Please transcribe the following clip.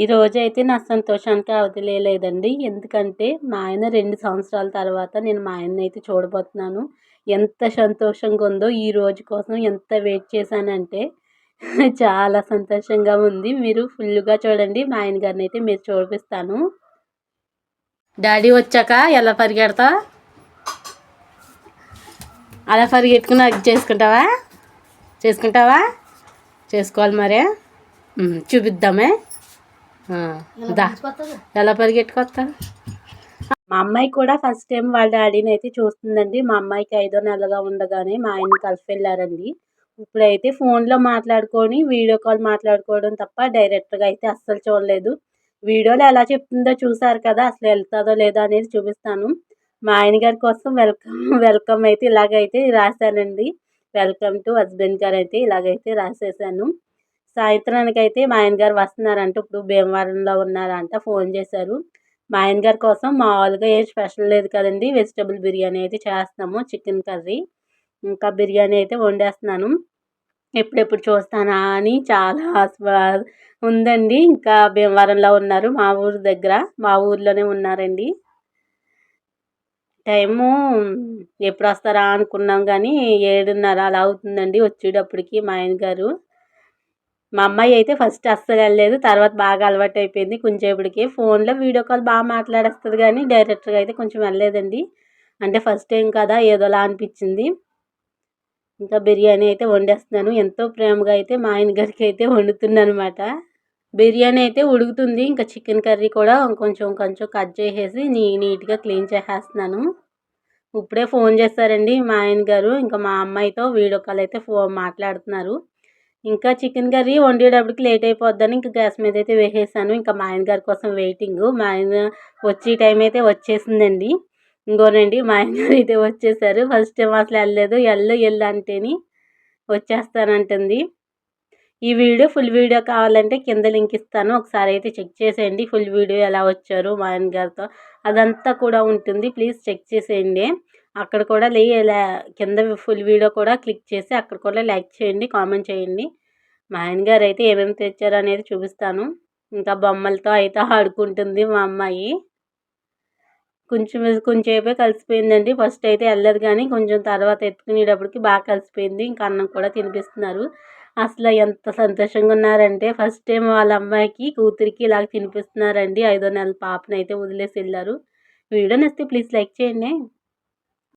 ఈరోజైతే నా సంతోషానికి అవధులే లేదండి. ఎందుకంటే మా ఆయన 2 సంవత్సరాల తర్వాత నేను మా ఆయన్నయితే చూడబోతున్నాను. ఎంత సంతోషంగా ఉందో ఈ రోజు కోసం ఎంత వెయిట్ చేశానంటే చాలా సంతోషంగా ఉంది. మీరు ఫుల్లుగా చూడండి. మా ఆయన గారినైతే మీరు చూపిస్తాను. డాడీ వచ్చాక ఎలా పరిగెడతావు? అలా పరిగెట్టుకుని హగ్ చేసుకుంటావా? చేసుకోవాలి మరే. చూపిద్దామే. ఎలా పరిగెట్టుకొస్తా. మా అమ్మాయి కూడా ఫస్ట్ టైం వాళ్ళ డాడీని అయితే చూస్తుందండి. మా అమ్మాయికి 5వ నెలగా ఉండగానే మా ఆయన్ని కలిసి వెళ్ళారండి. ఇప్పుడైతే ఫోన్లో మాట్లాడుకొని వీడియో కాల్ మాట్లాడుకోవడం తప్ప డైరెక్ట్గా అయితే అస్సలు చూడలేదు. వీడియోలో ఎలా చెప్తుందో చూసారు కదా, అసలు వెళ్తుందో లేదో అనేది చూపిస్తాను. మా ఆయన గారి కోసం వెల్కమ్ అయితే ఇలాగైతే రాశానండి. వెల్కమ్ టు హస్బెండ్ గారు అయితే ఇలాగైతే రాసేసాను. సాయంత్రానికైతే మా ఆయన గారు వస్తున్నారంట. ఇప్పుడు భీమవరంలో ఉన్నారంట. ఫోన్ చేశారు. మా ఆయన గారి కోసం మామూలుగా ఏం స్పెషల్ లేదు కదండి, వెజిటబుల్ బిర్యానీ అయితే చేస్తాము, చికెన్ కర్రీ ఇంకా బిర్యానీ అయితే వండేస్తున్నాను. ఎప్పుడెప్పుడు చూస్తానా అని చాలా ఉందండి. ఇంకా భీమవరంలో ఉన్నారు, మా ఊరు దగ్గర, మా ఊర్లోనే ఉన్నారండి. టైము ఎప్పుడు వస్తారా అనుకున్నాం కానీ 7:30 అలా అవుతుందండి వచ్చేటప్పటికి మా ఆయన గారు. మా అమ్మాయి అయితే ఫస్ట్ అస్సలు వెళ్ళలేదు. తర్వాత బాగా అలవాటు అయిపోయింది. కొంచెంసేపటికి ఫోన్లో వీడియో కాల్ బాగా మాట్లాడేస్తుంది కానీ డైరెక్ట్గా అయితే కొంచెం వెళ్ళలేదండి. అంటే ఫస్ట్ టైం కదా ఏదోలా అనిపించింది. ఇంకా బిర్యానీ అయితే వండేస్తున్నాను. ఎంతో ప్రేమగా అయితే మా ఆయన గారికి అయితే వండుతున్నాను అనమాట. బిర్యానీ అయితే ఉడుకుతుంది. ఇంకా చికెన్ కర్రీ కూడా కొంచెం కొంచెం కట్ చేసేసి నీట్గా క్లీన్ చేసేస్తున్నాను. ఇప్పుడే ఫోన్ చేశారండి మా ఆయన గారు. ఇంకా మా అమ్మాయితో వీడియో కాల్ అయితే మాట్లాడుతున్నారు. ఇంకా చికెన్ కర్రీ వండేటప్పటికి లేట్ అయిపోద్దని ఇంకా గ్యాస్ మీద అయితే వేసేసాను. ఇంకా మా ఆయన గారి కోసం వెయిటింగ్. మా ఆయన వచ్చే టైం అయితే వచ్చేసిందండి. ఇంకోనండి మా ఆయన గారు అయితే వచ్చేసారు. ఫస్ట్ టైం అసలు వెళ్ళలేదు. వెళ్ళు అంటేని వచ్చేస్తానంటుంది. ఈ వీడియో ఫుల్ వీడియో కావాలంటే కింద లింక్ ఇస్తాను, ఒకసారి అయితే చెక్ చేసేయండి. ఫుల్ వీడియో ఎలా వచ్చారు మా ఆయన గారితో అదంతా కూడా ఉంటుంది. ప్లీజ్ చెక్ చేసేయండి. అక్కడ కూడా కింద ఫుల్ వీడియో కూడా క్లిక్ చేసి అక్కడ కూడా లైక్ చేయండి, కామెంట్ చేయండి. మా ఆయన గారు అయితే ఏమేమి తెచ్చారు అనేది చూపిస్తాను. ఇంకా బొమ్మలతో అయితే ఆడుకుంటుంది మా అమ్మాయి. కొంచెంసేపే కలిసిపోయిందండి. ఫస్ట్ అయితే వెళ్ళదు కానీ కొంచెం తర్వాత ఎత్తుకునేటప్పటికి బాగా కలిసిపోయింది. ఇంకా అన్నం కూడా తినిపిస్తున్నారు. అసలు ఎంత సంతోషంగా ఉన్నారంటే ఫస్ట్ టైం వాళ్ళ అమ్మాయికి కూతురికి ఇలాగ తినిపిస్తున్నారండి. 5వ నెల పాపనైతే వదిలేసి వెళ్ళారు. వీడియో నచ్చితే ప్లీజ్ లైక్ చేయండి.